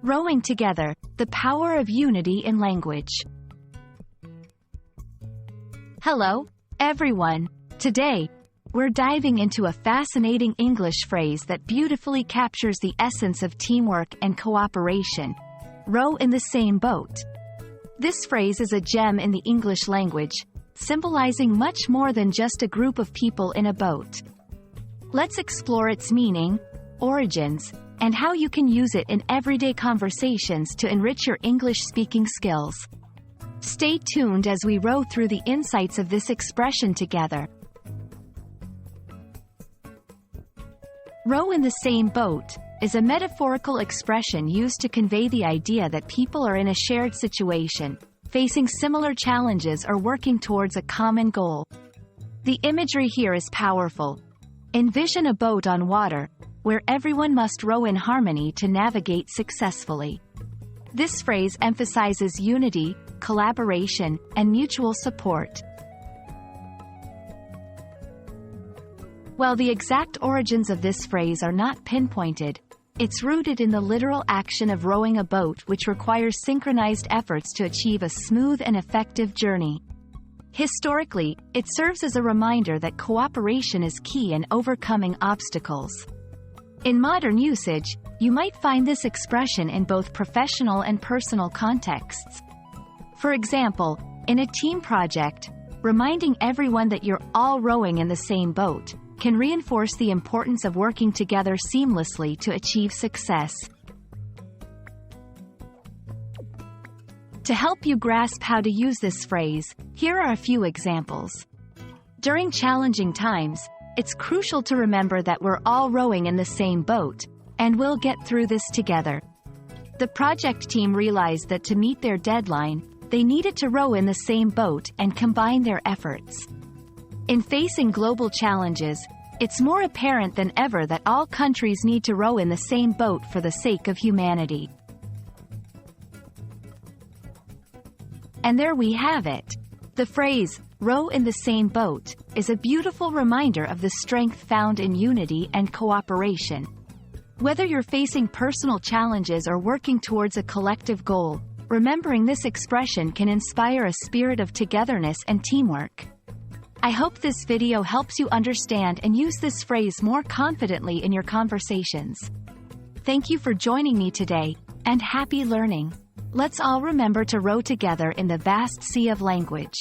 Rowing together, the power of unity in language. Hello, everyone. Today, we're diving into a fascinating English phrase that beautifully captures the essence of teamwork and cooperation. Row in the same boat. This phrase is a gem in the English language, symbolizing much more than just a group of people in a boat. Let's explore its meaning, origins, and how you can use it in everyday conversations to enrich your English-speaking skills. Stay tuned as we row through the insights of this expression together. Row in the same boat is a metaphorical expression used to convey the idea that people are in a shared situation, facing similar challenges or working towards a common goal. The imagery here is powerful. Envision a boat on water, where everyone must row in harmony to navigate successfully. This phrase emphasizes unity, collaboration, and mutual support. While the exact origins of this phrase are not pinpointed, it's rooted in the literal action of rowing a boat, which requires synchronized efforts to achieve a smooth and effective journey. Historically, it serves as a reminder that cooperation is key in overcoming obstacles. In modern usage, you might find this expression in both professional and personal contexts. For example, in a team project, reminding everyone that you're all rowing in the same boat can reinforce the importance of working together seamlessly to achieve success. To help you grasp how to use this phrase, here are a few examples. During challenging times, it's crucial to remember that we're all rowing in the same boat, and we'll get through this together. The project team realized that to meet their deadline, they needed to row in the same boat and combine their efforts. In facing global challenges, it's more apparent than ever that all countries need to row in the same boat for the sake of humanity. And there we have it. The phrase, row in the same boat, is a beautiful reminder of the strength found in unity and cooperation. Whether you're facing personal challenges or working towards a collective goal, remembering this expression can inspire a spirit of togetherness and teamwork. I hope this video helps you understand and use this phrase more confidently in your conversations. Thank you for joining me today, and happy learning. Let's all remember to row together in the vast sea of language.